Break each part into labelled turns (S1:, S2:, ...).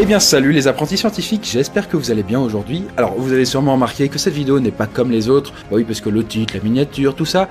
S1: Eh bien salut les apprentis scientifiques, j'espère que vous allez bien aujourd'hui. Alors vous avez sûrement remarqué que cette vidéo n'est pas comme les autres, oui parce que le titre, la miniature, tout ça,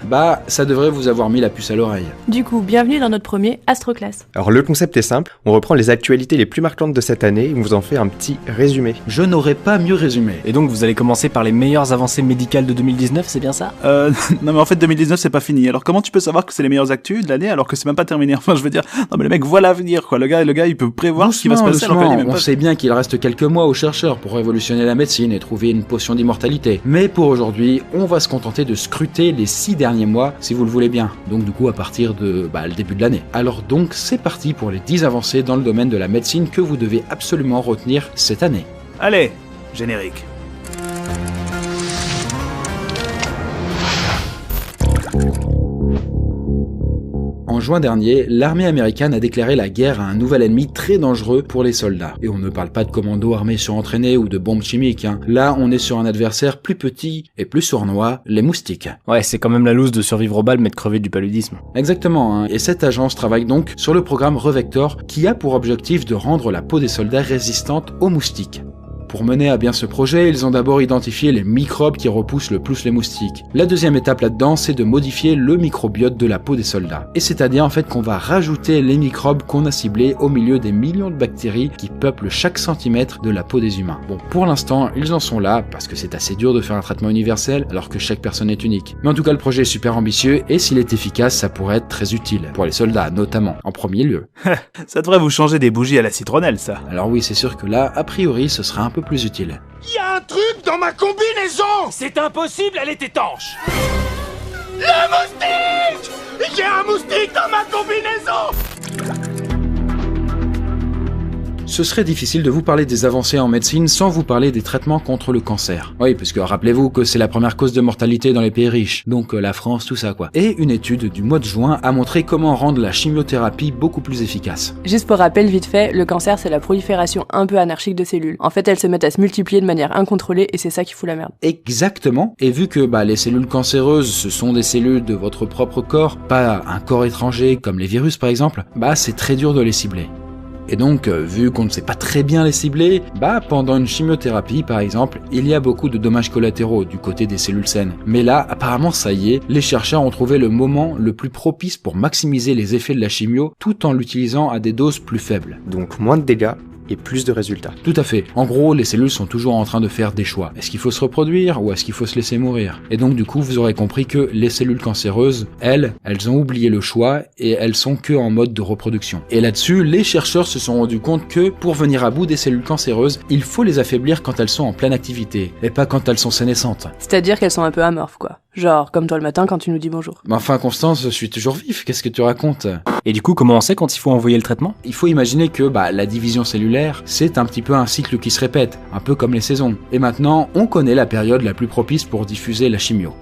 S1: ça devrait vous avoir mis la puce à l'oreille.
S2: Du coup, bienvenue dans notre premier Astroclass.
S3: Alors le concept est simple, on reprend les actualités les plus marquantes de cette année et on vous en fait un petit résumé.
S1: Je n'aurais pas mieux résumé.
S4: Et donc vous allez commencer par les meilleures avancées médicales de 2019, c'est bien ça?
S5: Non mais en fait 2019 c'est pas fini, alors comment tu peux savoir que c'est les meilleures actus de l'année alors que c'est même pas terminé? Enfin je veux dire, non mais le mec voit l'avenir quoi, le gars il peut prévoir ce qui va se passer alors qu'il est même pas...
S1: On sait bien qu'il reste quelques mois aux chercheurs pour révolutionner la médecine et trouver une potion d'immortalité. Mais pour aujourd'hui, on va se contenter de scruter les 6 derniers mois, si vous le voulez bien. Donc du coup à partir de le début de l'année. Alors donc c'est parti pour les 10 avancées dans le domaine de la médecine que vous devez absolument retenir cette année.
S5: Allez, générique.
S1: En juin dernier, l'armée américaine a déclaré la guerre à un nouvel ennemi très dangereux pour les soldats. Et on ne parle pas de commandos armés surentraînés ou de bombes chimiques. Là, on est sur un adversaire plus petit et plus sournois, les moustiques.
S4: Ouais, c'est quand même la loose de survivre aux balles mais de crever du paludisme.
S1: Exactement, et cette agence travaille donc sur le programme Revector qui a pour objectif de rendre la peau des soldats résistante aux moustiques. Pour mener à bien ce projet, ils ont d'abord identifié les microbes qui repoussent le plus les moustiques. La deuxième étape là-dedans, c'est de modifier le microbiote de la peau des soldats. Et c'est-à-dire en fait qu'on va rajouter les microbes qu'on a ciblés au milieu des millions de bactéries qui peuplent chaque centimètre de la peau des humains. Bon, pour l'instant, ils en sont là, parce que c'est assez dur de faire un traitement universel, alors que chaque personne est unique. Mais en tout cas, le projet est super ambitieux, et s'il est efficace, ça pourrait être très utile. Pour les soldats, notamment, en premier lieu.
S5: Ça devrait vous changer des bougies à la citronnelle, ça.
S1: Alors oui, c'est sûr que là, a priori, ce sera un peu plus utile.
S6: Il y a un truc dans ma combinaison!
S7: C'est impossible, elle est étanche!
S6: Le moustique! J'ai un moustique dans ma combinaison!
S1: Ce serait difficile de vous parler des avancées en médecine sans vous parler des traitements contre le cancer. Oui, parce que rappelez-vous que c'est la première cause de mortalité dans les pays riches, donc la France, tout ça quoi. Et une étude du mois de juin a montré comment rendre la chimiothérapie beaucoup plus efficace.
S2: Juste pour rappel vite fait, le cancer c'est la prolifération un peu anarchique de cellules. En fait elles se mettent à se multiplier de manière incontrôlée et c'est ça qui fout la merde.
S1: Exactement, et vu que les cellules cancéreuses ce sont des cellules de votre propre corps, pas un corps étranger comme les virus par exemple, c'est très dur de les cibler. Et donc, vu qu'on ne sait pas très bien les cibler, pendant une chimiothérapie par exemple, il y a beaucoup de dommages collatéraux du côté des cellules saines. Mais là, apparemment ça y est, les chercheurs ont trouvé le moment le plus propice pour maximiser les effets de la chimio tout en l'utilisant à des doses plus faibles.
S3: Donc moins de dégâts et plus de résultats.
S1: Tout à fait. En gros, les cellules sont toujours en train de faire des choix. Est-ce qu'il faut se reproduire ou est-ce qu'il faut se laisser mourir? Et donc du coup, vous aurez compris que les cellules cancéreuses, elles ont oublié le choix et elles sont que en mode de reproduction. Et là-dessus, les chercheurs se sont rendus compte que pour venir à bout des cellules cancéreuses, il faut les affaiblir quand elles sont en pleine activité et pas quand elles sont sénescentes.
S2: C'est-à-dire qu'elles sont un peu amorphes quoi. Genre comme toi le matin quand tu nous dis bonjour.
S1: Mais enfin Constance, je suis toujours vif, qu'est-ce que tu racontes?
S4: Et du coup, comment on sait quand il faut envoyer le traitement?
S1: Il faut imaginer que la division cellulaire, c'est un petit peu un cycle qui se répète, un peu comme les saisons. Et maintenant, on connaît la période la plus propice pour diffuser la chimio.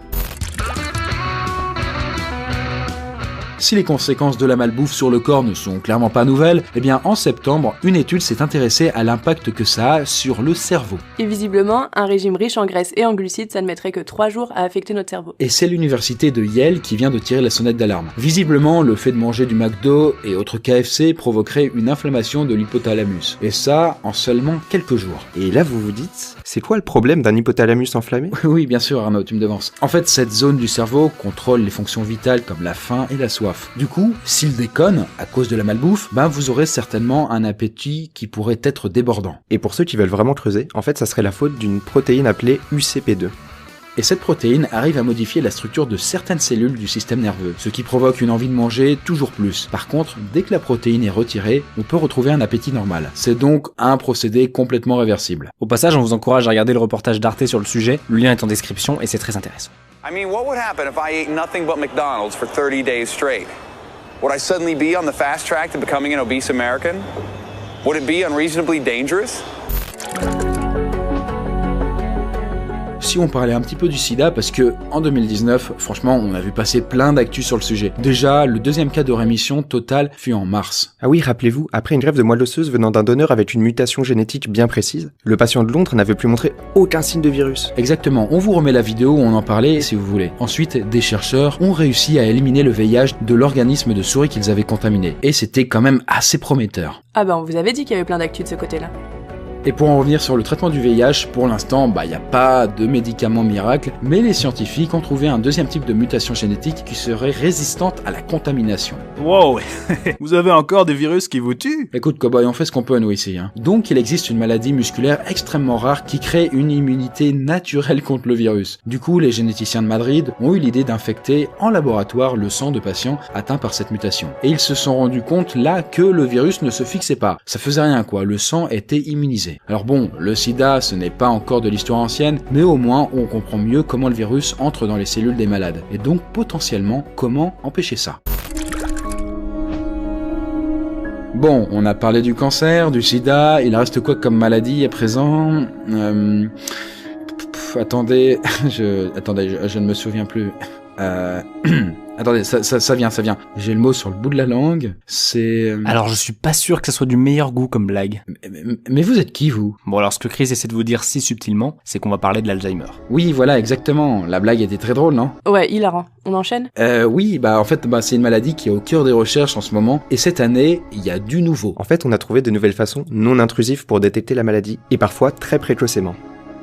S1: Si les conséquences de la malbouffe sur le corps ne sont clairement pas nouvelles, en septembre, une étude s'est intéressée à l'impact que ça a sur le cerveau.
S2: Et visiblement, un régime riche en graisse et en glucides, ça ne mettrait que 3 jours à affecter notre cerveau.
S1: Et c'est l'université de Yale qui vient de tirer la sonnette d'alarme. Visiblement, le fait de manger du McDo et autres KFC provoquerait une inflammation de l'hypothalamus. Et ça, en seulement quelques jours.
S3: Et là, vous vous dites, c'est quoi le problème d'un hypothalamus enflammé?
S1: Oui, bien sûr Arnaud, tu me devances. En fait, cette zone du cerveau contrôle les fonctions vitales comme la faim et la soif. Du coup, s'il déconne, à cause de la malbouffe, vous aurez certainement un appétit qui pourrait être débordant.
S3: Et pour ceux qui veulent vraiment creuser, en fait ça serait la faute d'une protéine appelée UCP2.
S1: Et cette protéine arrive à modifier la structure de certaines cellules du système nerveux, ce qui provoque une envie de manger toujours plus. Par contre, dès que la protéine est retirée, on peut retrouver un appétit normal. C'est donc un procédé complètement réversible.
S4: Au passage, on vous encourage à regarder le reportage d'Arte sur le sujet, le lien est en description et c'est très intéressant.
S8: I mean, what would happen if I ate nothing but McDonald's for 30 days straight? Would I suddenly be on the fast track to becoming an obese American? Would it be unreasonably dangerous?
S1: Si on parlait un petit peu du sida, parce que en 2019, franchement, on a vu passer plein d'actus sur le sujet. Déjà, le deuxième cas de rémission totale fut en mars.
S3: Ah oui, rappelez-vous, après une greffe de moelle osseuse venant d'un donneur avec une mutation génétique bien précise, le patient de Londres n'avait plus montré aucun signe de virus.
S1: Exactement, on vous remet la vidéo où on en parlait si vous voulez. Ensuite, des chercheurs ont réussi à éliminer le VIH de l'organisme de souris qu'ils avaient contaminé. Et c'était quand même assez prometteur.
S2: Ah on vous avait dit qu'il y avait plein d'actus de ce côté-là.
S1: Et pour en revenir sur le traitement du VIH, pour l'instant, il n'y a pas de médicament miracle, mais les scientifiques ont trouvé un deuxième type de mutation génétique qui serait résistante à la contamination.
S5: Wow, vous avez encore des virus qui vous tuent?
S1: Écoute, cowboy, on fait ce qu'on peut nous ici. Donc il existe une maladie musculaire extrêmement rare qui crée une immunité naturelle contre le virus. Du coup, les généticiens de Madrid ont eu l'idée d'infecter en laboratoire le sang de patients atteints par cette mutation. Et ils se sont rendus compte là que le virus ne se fixait pas. Ça faisait rien quoi, le sang était immunisé. Alors bon, le sida ce n'est pas encore de l'histoire ancienne, mais au moins on comprend mieux comment le virus entre dans les cellules des malades. Et donc potentiellement, comment empêcher ça? Bon, on a parlé du cancer, du sida, il reste quoi comme maladie à présent? Attendez, je ne me souviens plus. Attendez, ça vient. J'ai le mot sur le bout de la langue, c'est...
S4: Alors je suis pas sûr que ça soit du meilleur goût comme blague.
S1: Mais vous êtes qui, vous?
S4: Bon alors ce que Chris essaie de vous dire si subtilement, c'est qu'on va parler de l'Alzheimer.
S1: Oui, voilà, exactement. La blague était très drôle, non?
S2: Ouais, hilarant. On enchaîne?
S1: Oui, en fait, c'est une maladie qui est au cœur des recherches en ce moment, et cette année, il y a du nouveau.
S3: En fait, on a trouvé de nouvelles façons non intrusives pour détecter la maladie, et parfois très précocement.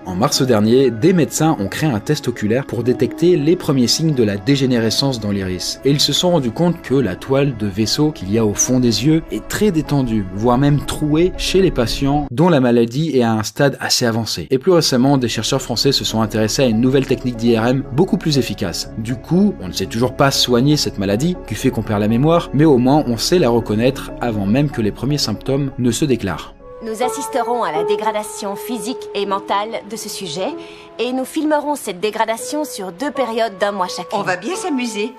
S1: En mars dernier, des médecins ont créé un test oculaire pour détecter les premiers signes de la dégénérescence dans l'iris. Et ils se sont rendus compte que la toile de vaisseau qu'il y a au fond des yeux est très détendue, voire même trouée chez les patients dont la maladie est à un stade assez avancé. Et plus récemment, des chercheurs français se sont intéressés à une nouvelle technique d'IRM beaucoup plus efficace. Du coup, on ne sait toujours pas soigner cette maladie, qui fait qu'on perd la mémoire, mais au moins on sait la reconnaître avant même que les premiers symptômes ne se déclarent.
S9: Nous assisterons à la dégradation physique et mentale de ce sujet et nous filmerons cette dégradation sur 2 périodes d'1 mois chacune.
S10: On va bien s'amuser.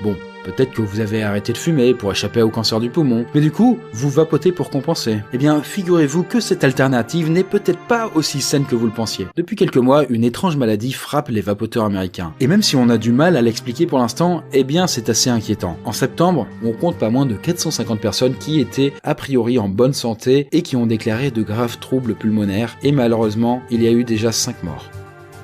S1: Bon, peut-être que vous avez arrêté de fumer pour échapper au cancer du poumon, mais du coup, vous vapotez pour compenser. Eh bien, figurez-vous que cette alternative n'est peut-être pas aussi saine que vous le pensiez. Depuis quelques mois, une étrange maladie frappe les vapoteurs américains. Et même si on a du mal à l'expliquer pour l'instant, eh bien c'est assez inquiétant. En septembre, on compte pas moins de 450 personnes qui étaient a priori en bonne santé et qui ont déclaré de graves troubles pulmonaires, et malheureusement, il y a eu déjà 5 morts.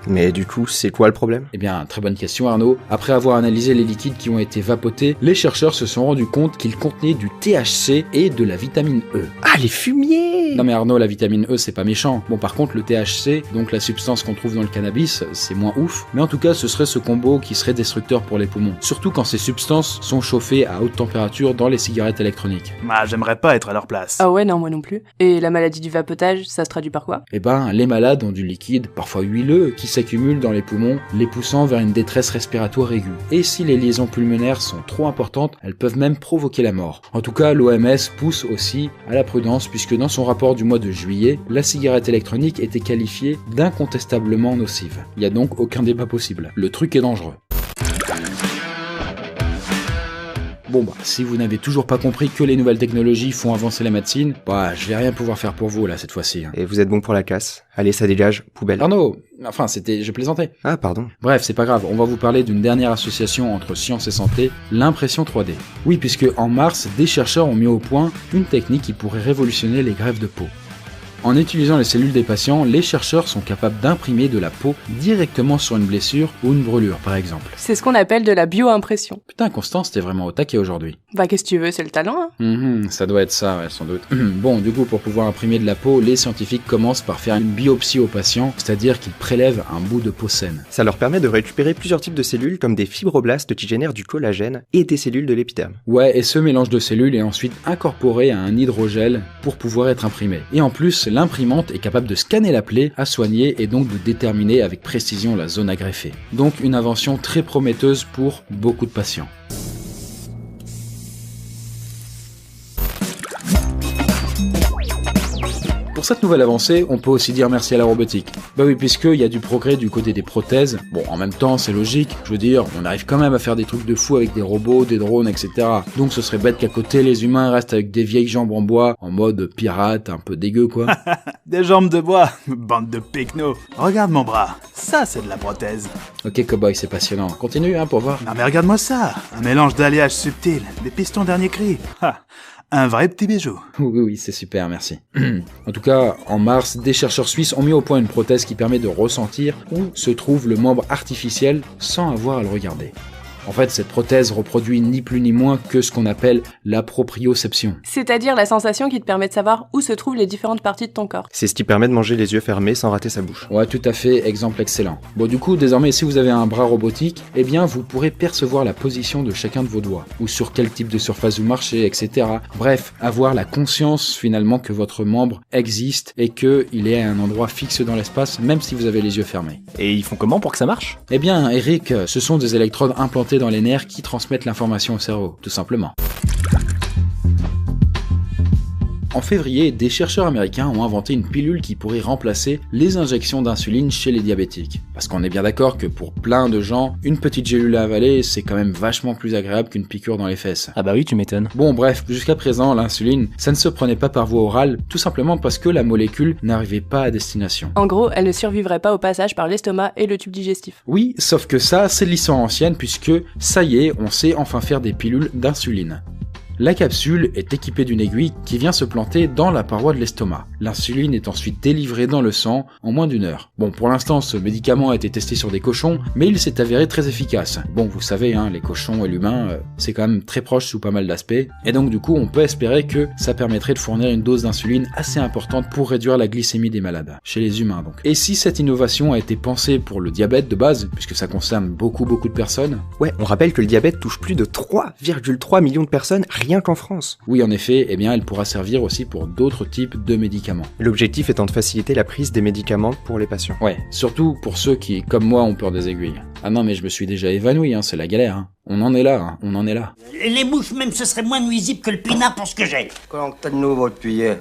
S3: Mais du coup, c'est quoi le problème?
S1: Eh bien, très bonne question Arnaud. Après avoir analysé les liquides qui ont été vapotés, les chercheurs se sont rendus compte qu'ils contenaient du THC et de la vitamine E.
S3: Ah, les fumiers!
S1: Non mais Arnaud, la vitamine E c'est pas méchant. Bon par contre le THC, donc la substance qu'on trouve dans le cannabis, c'est moins ouf. Mais en tout cas ce serait ce combo qui serait destructeur pour les poumons. Surtout quand ces substances sont chauffées à haute température dans les cigarettes électroniques.
S5: J'aimerais pas être à leur place.
S2: Ah ouais, non moi non plus. Et la maladie du vapotage, ça se traduit par quoi?
S1: Eh ben, les malades ont du liquide, parfois huileux, qui s'accumule dans les poumons, les poussant vers une détresse respiratoire aiguë. Et si les liaisons pulmonaires sont trop importantes, elles peuvent même provoquer la mort. En tout cas, l'OMS pousse aussi à la prudence puisque dans son rapport du mois de juillet, la cigarette électronique était qualifiée d'incontestablement nocive. Il n'y a donc aucun débat possible. Le truc est dangereux. Bon si vous n'avez toujours pas compris que les nouvelles technologies font avancer la médecine, je vais rien pouvoir faire pour vous là cette fois-ci.
S3: Et vous êtes bon pour la casse. Allez, ça dégage, poubelle.
S1: Arnaud, je plaisantais.
S3: Ah, pardon.
S1: Bref, c'est pas grave, on va vous parler d'une dernière association entre science et santé, l'impression 3D. Oui, puisque en mars, des chercheurs ont mis au point une technique qui pourrait révolutionner les greffes de peau. En utilisant les cellules des patients, les chercheurs sont capables d'imprimer de la peau directement sur une blessure ou une brûlure, par exemple.
S2: C'est ce qu'on appelle de la bio-impression.
S1: Putain, Constance, t'es vraiment au taquet aujourd'hui.
S2: Qu'est-ce que tu veux, c'est le talent, hein.
S1: Ça doit être ça, ouais, sans doute. Bon, du coup, pour pouvoir imprimer de la peau, les scientifiques commencent par faire une biopsie au patient, c'est-à-dire qu'ils prélèvent un bout de peau saine.
S3: Ça leur permet de récupérer plusieurs types de cellules, comme des fibroblastes qui génèrent du collagène et des cellules de l'épiderme.
S1: Ouais, et ce mélange de cellules est ensuite incorporé à un hydrogel pour pouvoir être imprimé. Et en plus, l'imprimante est capable de scanner la plaie à soigner et donc de déterminer avec précision la zone à greffer. Donc une invention très prometteuse pour beaucoup de patients. Pour cette nouvelle avancée, on peut aussi dire merci à la robotique. Oui, puisqu'il y a du progrès du côté des prothèses. Bon, en même temps, c'est logique. Je veux dire, on arrive quand même à faire des trucs de fou avec des robots, des drones, etc. Donc ce serait bête qu'à côté, les humains restent avec des vieilles jambes en bois, en mode pirate, un peu dégueu, quoi.
S5: Des jambes de bois, bande de pecnos. Regarde mon bras, ça c'est de la prothèse.
S1: Ok, cowboy, c'est passionnant. Continue, pour voir.
S5: Non mais regarde-moi ça, un mélange d'alliages subtils, des pistons dernier cri. Un vrai petit bijou.
S1: Oui, c'est super, merci. En tout cas, en mars, des chercheurs suisses ont mis au point une prothèse qui permet de ressentir où se trouve le membre artificiel sans avoir à le regarder. En fait, cette prothèse reproduit ni plus ni moins que ce qu'on appelle la proprioception.
S2: C'est-à-dire la sensation qui te permet de savoir où se trouvent les différentes parties de ton corps.
S3: C'est ce qui permet de manger les yeux fermés sans rater sa bouche.
S1: Ouais, tout à fait, exemple excellent. Bon, du coup, désormais, si vous avez un bras robotique, eh bien, vous pourrez percevoir la position de chacun de vos doigts, ou sur quel type de surface vous marchez, etc. Bref, avoir la conscience, finalement, que votre membre existe et qu'il est à un endroit fixe dans l'espace, même si vous avez les yeux fermés.
S4: Et ils font comment pour que ça marche?
S1: Eh bien, Eric, ce sont des électrodes implantées dans les nerfs qui transmettent l'information au cerveau, tout simplement. En février, des chercheurs américains ont inventé une pilule qui pourrait remplacer les injections d'insuline chez les diabétiques. Parce qu'on est bien d'accord que pour plein de gens, une petite gélule à avaler, c'est quand même vachement plus agréable qu'une piqûre dans les fesses.
S4: Ah bah oui, tu m'étonnes.
S1: Bon bref, jusqu'à présent, l'insuline, ça ne se prenait pas par voie orale, tout simplement parce que la molécule n'arrivait pas à destination.
S2: En gros, elle ne survivrait pas au passage par l'estomac et le tube digestif.
S1: Oui, sauf que ça, c'est de l'histoire ancienne puisque, ça y est, on sait enfin faire des pilules d'insuline. La capsule est équipée d'une aiguille qui vient se planter dans la paroi de l'estomac. L'insuline est ensuite délivrée dans le sang en moins d'1 heure. Bon, pour l'instant, ce médicament a été testé sur des cochons, mais il s'est avéré très efficace. Bon, vous savez, hein, les cochons et l'humain, c'est quand même très proche sous pas mal d'aspects, et donc du coup, on peut espérer que ça permettrait de fournir une dose d'insuline assez importante pour réduire la glycémie des malades, chez les humains donc. Et si cette innovation a été pensée pour le diabète de base, puisque ça concerne beaucoup de personnes...
S3: Ouais, on rappelle que le diabète touche plus de 3,3 millions de personnes rien qu'en France.
S1: Oui, en effet, eh bien, elle pourra servir aussi pour d'autres types de médicaments.
S3: L'objectif étant de faciliter la prise des médicaments pour les patients.
S1: Ouais, surtout pour ceux qui, comme moi, ont peur des aiguilles. Ah non, mais je me suis déjà évanoui, hein, c'est la galère. Hein. On en est là, hein, on en est là.
S10: Les mouches même, ce serait moins nuisible que le pinard pour ce que j'ai.
S11: Comment t'as de nouveau depuis hier?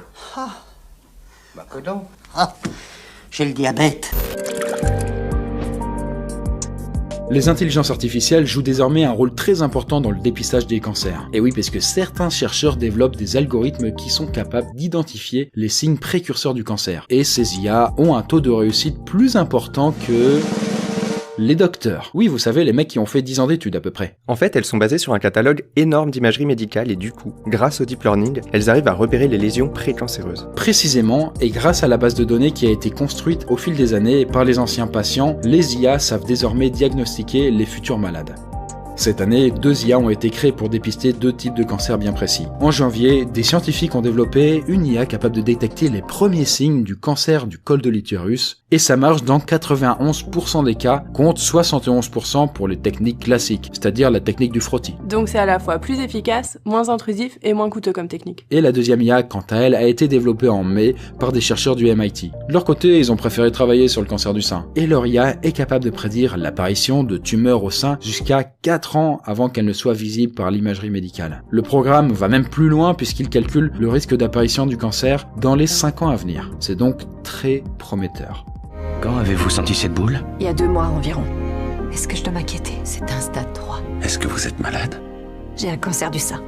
S11: Bah que donc?
S10: J'ai le diabète.
S1: Les intelligences artificielles jouent désormais un rôle très important dans le dépistage des cancers. Et oui, parce que certains chercheurs développent des algorithmes qui sont capables d'identifier les signes précurseurs du cancer. Et ces IA ont un taux de réussite plus important que... les docteurs. Oui, vous savez, les mecs qui ont fait 10 ans d'études à peu près.
S3: En fait, elles sont basées sur un catalogue énorme d'imagerie médicale et du coup, grâce au deep learning, elles arrivent à repérer les lésions précancéreuses.
S1: Précisément, et grâce à la base de données qui a été construite au fil des années par les anciens patients, les IA savent désormais diagnostiquer les futurs malades. Cette année, 2 IA ont été créées pour dépister 2 types de cancers bien précis. En janvier, des scientifiques ont développé une IA capable de détecter les premiers signes du cancer du col de l'utérus, et ça marche dans 91% des cas, contre 71% pour les techniques classiques, c'est-à-dire la technique du frottis.
S2: Donc c'est à la fois plus efficace, moins intrusif et moins coûteux comme technique.
S1: Et la deuxième IA, quant à elle, a été développée en mai par des chercheurs du MIT. De leur côté, ils ont préféré travailler sur le cancer du sein. Et leur IA est capable de prédire l'apparition de tumeurs au sein jusqu'à 4 ans avant qu'elles ne soient visibles par l'imagerie médicale. Le programme va même plus loin puisqu'il calcule le risque d'apparition du cancer dans les 5 ans à venir. C'est donc très prometteur.
S12: Quand avez-vous senti cette boule?
S13: Il y a 2 mois environ. Est-ce que je dois m'inquiéter? C'est un stade 3.
S12: Est-ce que vous êtes malade?
S13: J'ai un cancer du sein.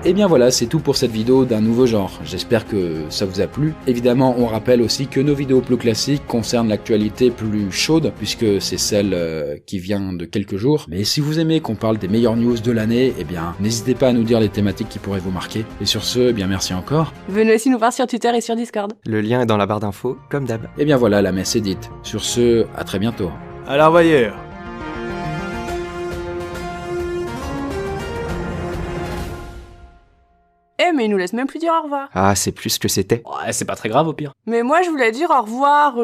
S1: Et bien voilà, c'est tout pour cette vidéo d'un nouveau genre. J'espère que ça vous a plu. Évidemment, on rappelle aussi que nos vidéos plus classiques concernent l'actualité plus chaude, puisque c'est celle qui vient de quelques jours. Mais si vous aimez qu'on parle des meilleures news de l'année, eh bien, n'hésitez pas à nous dire les thématiques qui pourraient vous marquer. Et sur ce, eh bien merci encore.
S2: Venez aussi nous voir sur Twitter et sur Discord.
S3: Le lien est dans la barre d'infos, comme d'hab.
S1: Et bien voilà, la messe est dite. Sur ce, à très bientôt.
S5: À la revoyure.
S2: Eh mais il nous laisse même plus dire au revoir.
S3: Ah, c'est plus ce que c'était.
S4: Ouais, c'est pas très grave au pire.
S2: Mais moi je voulais dire au revoir.